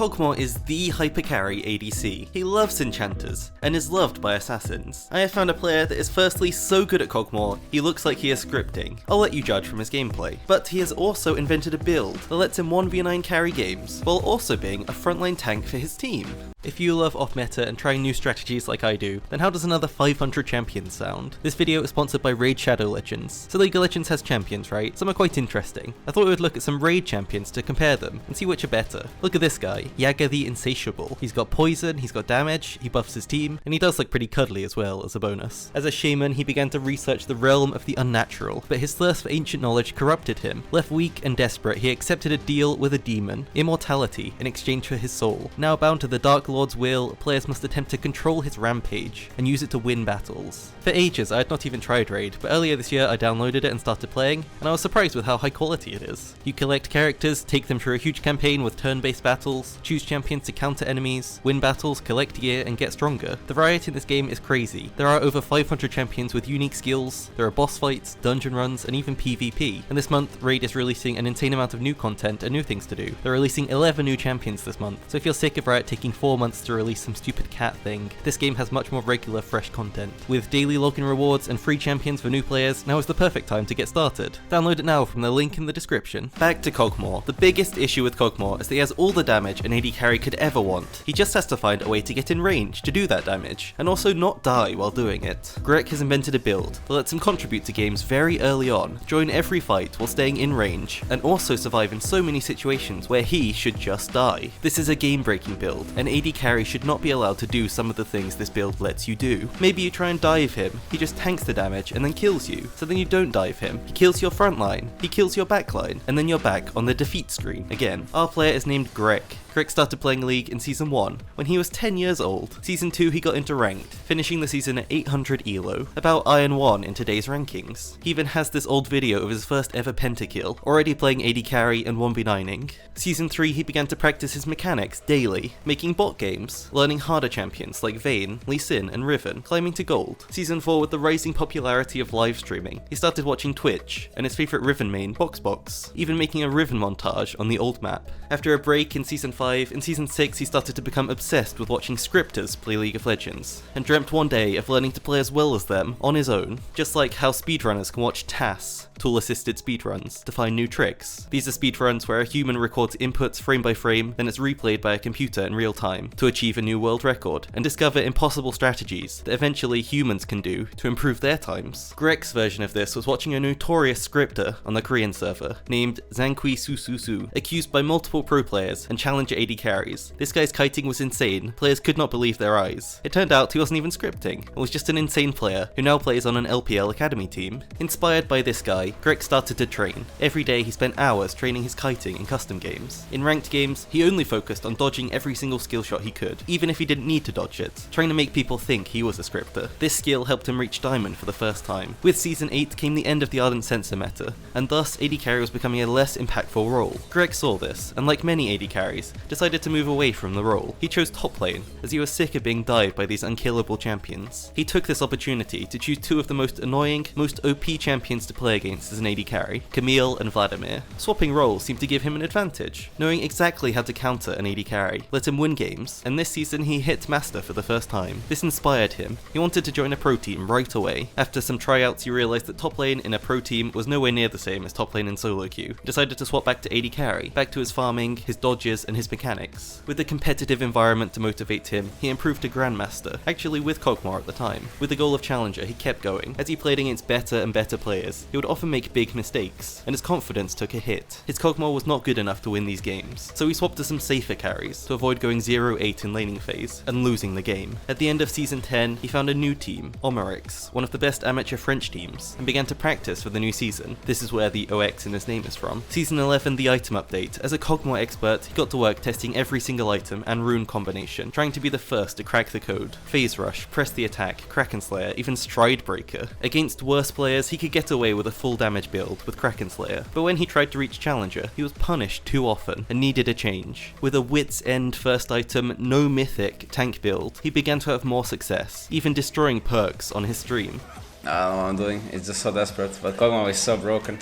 Kog'Maw is the hypercarry ADC. He loves enchanters, and is loved by assassins. I have found a player that is firstly so good at Kog'Maw, he looks like he is scripting. I'll let you judge from his gameplay. But he has also invented a build that lets him 1v9 carry games, while also being a frontline tank for his team. If you love off-meta and trying new strategies like I do, then how does another 500 champions sound? This video is sponsored by Raid Shadow Legends. So League of Legends has champions, right? Some are quite interesting. I thought we would look at some Raid champions to compare them, and see which are better. Look at this guy, Yaga the Insatiable. He's got poison, he's got damage, he buffs his team, and he does look pretty cuddly as well as a bonus. As a shaman, he began to research the realm of the unnatural, but his thirst for ancient knowledge corrupted him. Left weak and desperate, he accepted a deal with a demon, immortality, in exchange for his soul. Now bound to the Dark Lord's will, players must attempt to control his rampage, and use it to win battles. For ages I had not even tried Raid, but earlier this year I downloaded it and started playing, and I was surprised with how high quality it is. You collect characters, take them through a huge campaign with turn-based battles, choose champions to counter enemies, win battles, collect gear, and get stronger. The variety in this game is crazy. There are over 500 champions with unique skills, there are boss fights, dungeon runs, and even PvP. And this month, Raid is releasing an insane amount of new content and new things to do. They're releasing 11 new champions this month, so if you're sick of Riot taking 4 months to release some stupid cat thing, this game has much more regular, fresh content. With daily login rewards and free champions for new players, now is the perfect time to get started. Download it now from the link in the description. Back to Kog'Maw. The biggest issue with Kog'Maw is that he has all the damage an AD carry could ever want. He just has to find a way to get in range to do that damage, and also not die while doing it. Grec has invented a build that lets him contribute to games very early on, join every fight while staying in range, and also survive in so many situations where he should just die. This is a game-breaking build, and AD carry should not be allowed to do some of the things this build lets you do. Maybe you try and dive him, he just tanks the damage and then kills you, so then you don't dive him. He kills your front line, he kills your back line, and then you're back on the defeat screen again. Our player is named Grec. Grec started playing League in Season 1, when he was 10 years old. Season 2 he got into Ranked, finishing the season at 800 elo, about Iron 1 in today's rankings. He even has this old video of his first ever pentakill, already playing AD carry and 1v9ing. Season 3 he began to practice his mechanics daily, making bot games, learning harder champions like Vayne, Lee Sin and Riven, climbing to gold. Season 4 with the rising popularity of live streaming, he started watching Twitch, and his favourite Riven main, Boxbox, even making a Riven montage on the old map. After a break in Season 5, in Season 6 he started to become obsessed with watching scripters play League of Legends, and dreamt one day of learning to play as well as them on his own, just like how speedrunners can watch TAS, tool-assisted speedruns, to find new tricks. These are speedruns where a human records inputs frame by frame, then it's replayed by a computer in real time, to achieve a new world record, and discover impossible strategies that eventually humans can do to improve their times. Grec's version of this was watching a notorious scripter on the Korean server, named Zankui Sususu, accused by multiple pro players and challenger AD carries. This guy's kiting was insane, players could not believe their eyes. It turned out he wasn't even scripting, and was just an insane player who now plays on an LPL academy team. Inspired by this guy, Grec started to train. Every day he spent hours training his kiting in custom games. In ranked games, he only focused on dodging every single skill shot he could, even if he didn't need to dodge it, trying to make people think he was a scripter. This skill helped him reach Diamond for the first time. With Season 8 came the end of the Ardent Sensor meta, and thus AD carry was becoming a less impactful role. Grec saw this, and like many AD carries, decided to move away from the role. He chose top lane, as he was sick of being dived by these unkillable champions. He took this opportunity to choose two of the most annoying, most OP champions to play against as an AD carry, Camille and Vladimir. Swapping roles seemed to give him an advantage. Knowing exactly how to counter an AD carry let him win games, and this season he hit Master for the first time. This inspired him. He wanted to join a pro team right away. After some tryouts he realised that top lane in a pro team was nowhere near the same as top lane in solo queue. Decided to swap back to AD carry, back to his farming, his dodges and his mechanics. With the competitive environment to motivate him, he improved to Grandmaster, actually with Kog'Maw at the time. With the goal of Challenger he kept going. As he played against better and better players, he would often make big mistakes, and his confidence took a hit. His Kog'Maw was not good enough to win these games, so he swapped to some safer carries to avoid going 0-8 in laning phase and losing the game. At the end of Season 10, he found a new team, Omerix, one of the best amateur French teams, and began to practice for the new season. This is where the OX in his name is from. Season 11, the item update. As a Kog'Maw expert, he got to work testing every single item and rune combination, trying to be the first to crack the code. Phase Rush, Press the Attack, Kraken Slayer, even Stride Breaker. Against worse players, he could get away with a full damage build with Kraken Slayer, but when he tried to reach Challenger, he was punished too often and needed a change. With a Wit's End first item, no mythic tank build, he began to have more success, even destroying perks on his stream. I don't know what I'm doing, it's just so desperate, but Kogmaw is so broken.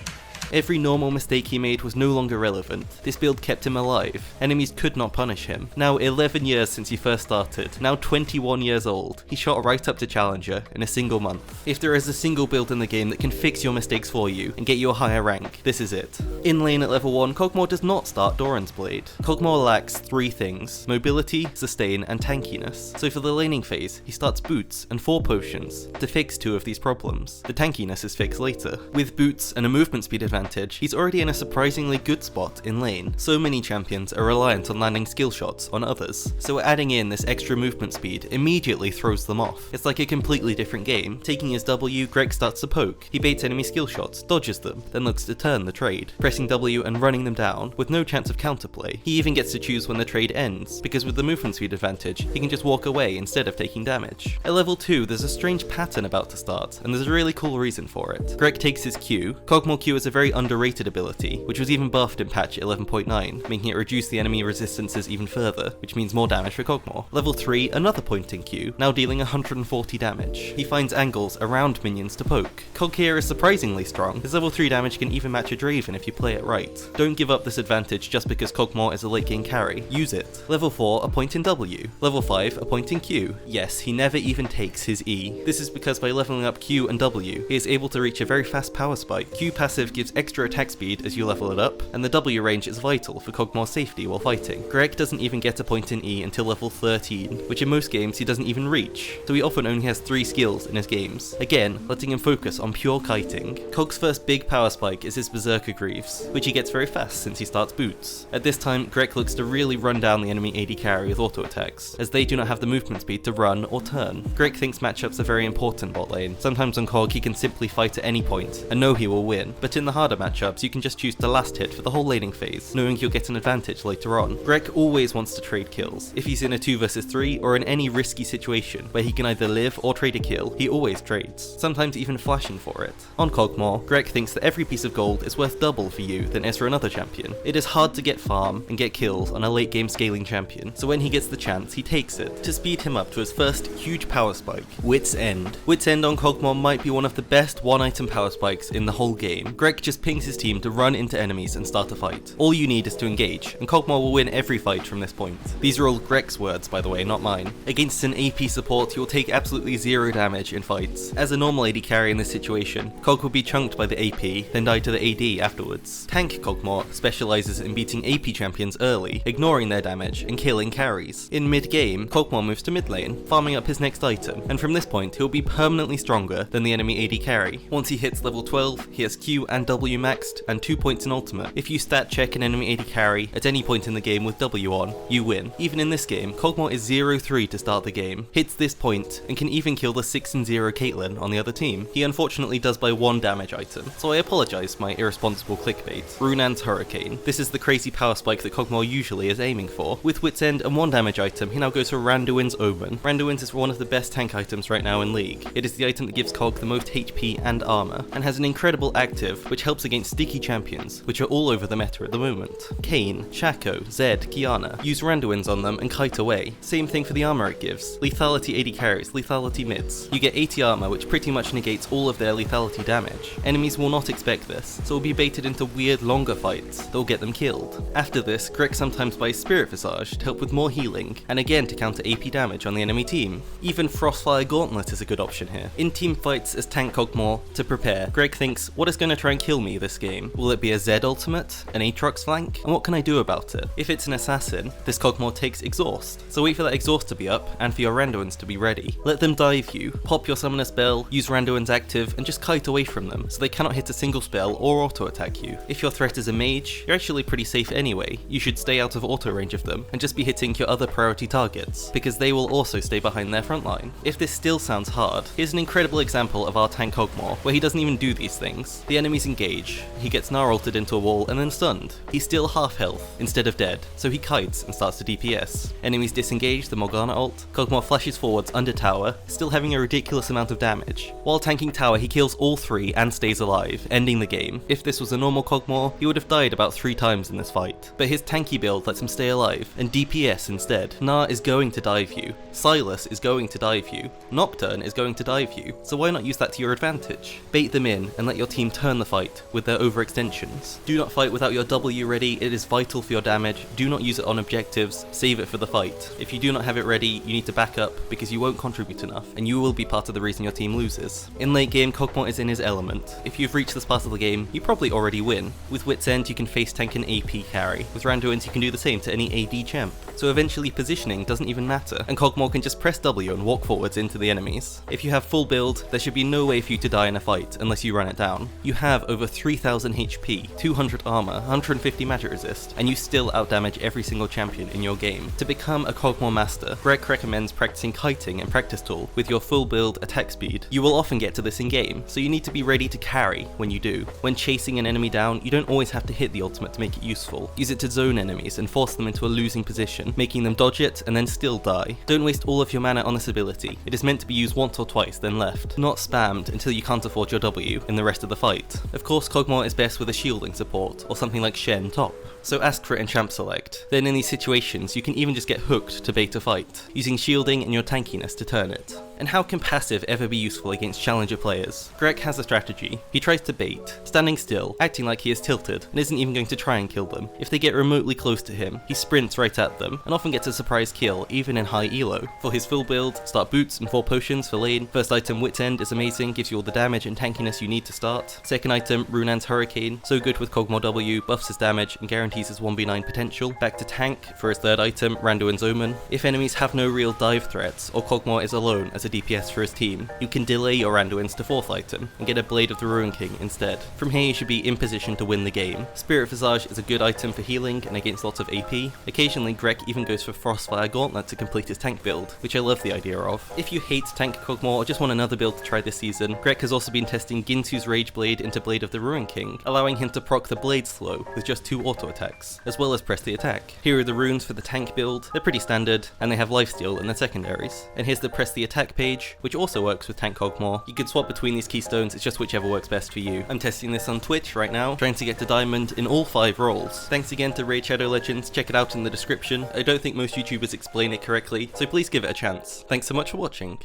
Every normal mistake he made was no longer relevant. This build kept him alive. Enemies could not punish him. Now 11 years since he first started, now 21 years old, he shot right up to Challenger in a single month. If there is a single build in the game that can fix your mistakes for you and get you a higher rank, this is it. In lane at level 1, Kog'Maw does not start Doran's Blade. Kog'Maw lacks 3 things: mobility, sustain, and tankiness. So for the laning phase, he starts boots and 4 potions to fix 2 of these problems. The tankiness is fixed later. With boots and a movement speed advantage, he's already in a surprisingly good spot in lane. So many champions are reliant on landing skill shots on others, so adding in this extra movement speed immediately throws them off. It's like a completely different game. Taking his W, Grec starts to poke. He baits enemy skill shots, dodges them, then looks to turn the trade, pressing W and running them down with no chance of counterplay. He even gets to choose when the trade ends, because with the movement speed advantage, he can just walk away instead of taking damage. At level 2, there's a strange pattern about to start, and there's a really cool reason for it. Grec takes his Q. Kog'Maw Q is a very underrated ability, which was even buffed in patch 11.9, making it reduce the enemy resistances even further, which means more damage for Kog'Maw. Level 3, another pointing Q, now dealing 140 damage. He finds angles around minions to poke. Kog here is surprisingly strong. His level 3 damage can even match a Draven if you play it right. Don't give up this advantage just because Kog'Maw is a late game carry. Use it. Level 4, a point in W. Level 5, a point in Q. Yes, he never even takes his E. This is because by leveling up Q and W, he is able to reach a very fast power spike. Q passive gives extra attack speed as you level it up, and the W range is vital for Kog'Maw's safety while fighting. Grec doesn't even get a point in E until level 13, which in most games he doesn't even reach, so he often only has 3 skills in his games. Again, letting him focus on pure kiting. Kog's first big power spike is his Berserker Greaves, which he gets very fast since he starts boots. At this time, Grec looks to really run down the enemy AD carry with auto attacks, as they do not have the movement speed to run or turn. Grec thinks matchups are very important bot lane. Sometimes on Kog he can simply fight at any point and know he will win, but in the harder matchups you can just choose to last hit for the whole laning phase, knowing you'll get an advantage later on. Grec always wants to trade kills. If he's in a 2 vs 3 or in any risky situation where he can either live or trade a kill, he always trades, sometimes even flashing for it. On Kog'Maw, Grec thinks that every piece of gold is worth double for you than is for another champion. It is hard to get farm and get kills on a late game scaling champion, so when he gets the chance, he takes it to speed him up to his first huge power spike, Wit's End. Wit's End on Kog'Maw might be one of the best one-item power spikes in the whole game. Grec just pings his team to run into enemies and start a fight. All you need is to engage, and Kog'Maw will win every fight from this point. These are all Grec's words, by the way, not mine. Against an AP support, he will take absolutely 0 damage in fights. As a normal AD carry in this situation, Kog will be chunked by the AP, then die to the AD afterwards. Tank Kog'Maw specializes in beating AP champions early, ignoring their damage, and killing carries. In mid-game, Kog'Maw moves to mid lane, farming up his next item, and from this point he'll be permanently stronger than the enemy AD carry. Once he hits level 12, he has Q and W maxed, and 2 points in ultimate. If you stat check an enemy AD carry at any point in the game with W on, you win. Even in this game, Kog'Maw is 0-3 to start the game, hits this point, and can even kill the 6-0 Caitlyn on the other team. He unfortunately does by 1 damage item, so I apologise for my irresponsible clickbait. Runan's Hurricane. This is the crazy power spike that Kog'Maw usually is aiming for. With Wit's End and 1 damage item, he now goes for Randuin's Omen. Randuin's is one of the best tank items right now in League. It is the item that gives Kog the most HP and armor, and has an incredible active which helps against sticky champions, which are all over the meta at the moment. Kayn, Shaco, Zed, Kiana. Use Randuin's on them and kite away. Same thing for the armor it gives. Lethality AD carries, lethality mids. You get 80 armor which pretty much negates all of their lethality damage. Enemies will not expect this, so will be baited into weird longer fights that will get them killed. After this, Grec sometimes buys Spirit Visage to help with more healing, and again to counter AP damage on the enemy team. Even Frostfire Gauntlet is a good option here. In teamfights as tank Kog'Maw, to prepare, Grec thinks, what is going to try and kill me this game? Will it be a Zed ultimate? An Aatrox flank? And what can I do about it? If it's an assassin, this Kog'Maw takes Exhaust, so wait for that Exhaust to be up, and for your Randuins to be ready. Let them dive you, pop your summoner spell, use Randuin's active, and just kite away from them, so they cannot hit a single spell or auto attack you. If your threat is a mage, you're actually pretty safe anyway. You should stay out of auto range of them, and just be hitting your other priority targets, because they will also stay behind their front line. If this still sounds hard, here's an incredible example of our tank Kog'Maw, where he doesn't even do these things. The enemies engage, he gets Gnar ulted into a wall and then stunned. He's still half health, instead of dead, so he kites and starts to DPS. Enemies disengage the Morgana ult, Kog'Maw flashes forwards under tower, still having a ridiculous amount of damage. While tanking tower, he kills all 3 and stays alive, ending the game. If this was a normal Kog'Maw, he would have died about 3 times in this fight, but his tanky build lets him stay alive, and DPS instead. Gnar is going to dive you, Silas is going to dive you, Nocturne is going to dive you, so why not use that to your advantage? Bait them in and let your team turn the fight fight with their overextensions. Do not fight without your W ready, it is vital for your damage. Do not use it on objectives, save it for the fight. If you do not have it ready, you need to back up because you won't contribute enough, and you will be part of the reason your team loses. In late game, Kog'Maw is in his element. If you've reached this part of the game, you probably already win. With Wit's End, you can face tank an AP carry. With Randuin's, you can do the same to any AD champ. So eventually positioning doesn't even matter, and Kog'Maw can just press W and walk forwards into the enemies. If you have full build, there should be no way for you to die in a fight unless you run it down. You have over 3000 HP, 200 armor, 150 magic resist, and you still outdamage every single champion in your game. To become a Kog'Maw master, Grec recommends practicing kiting and practice tool with your full build attack speed. You will often get to this in game, so you need to be ready to carry when you do. When chasing an enemy down, you don't always have to hit the ultimate to make it useful. Use it to zone enemies and force them into a losing position, making them dodge it and then still die. Don't waste all of your mana on this ability. It is meant to be used once or twice, then left, not spammed until you can't afford your W in the rest of the fight. Of course, Kog'Maw is best with a shielding support, or something like Shen top. So ask for it in champ select. Then in these situations, you can even just get hooked to bait a fight, using shielding and your tankiness to turn it. And how can passive ever be useful against challenger players? Grec has a strategy. He tries to bait, standing still, acting like he is tilted, and isn't even going to try and kill them. If they get remotely close to him, he sprints right at them, and often gets a surprise kill, even in high elo. For his full build, start boots and 4 potions for lane. First item, Wit's End, is amazing, gives you all the damage and tankiness you need to start. Second item, Runan's Hurricane, so good with Kog'Maw W, buffs his damage and guarantees his 1v9 potential. Back to tank for his third item, Randuin's Omen. If enemies have no real dive threats, or Kog'Maw is alone as a DPS for his team, you can delay your Randuin's to 4th item, and get a Blade of the Ruin King instead. From here you should be in position to win the game. Spirit Visage is a good item for healing and against lots of AP. Occasionally Grec even goes for Frostfire Gauntlet to complete his tank build, which I love the idea of. If you hate tank Kog'Maw or just want another build to try this season, Grec has also been testing Ginsu's Rage Blade into Blade of the Ruin King, allowing him to proc the Blade slow with just 2 auto attacks, as well as press the attack. Here are the runes for the tank build. They're pretty standard, and they have lifesteal in their secondaries. And here's the press the attack page, which also works with tank Kog'Maw. You can swap between these keystones, it's just whichever works best for you. I'm testing this on Twitch right now, trying to get to diamond in all 5 roles. Thanks again to Raid Shadow Legends, check it out in the description. I don't think most YouTubers explain it correctly, so please give it a chance. Thanks so much for watching.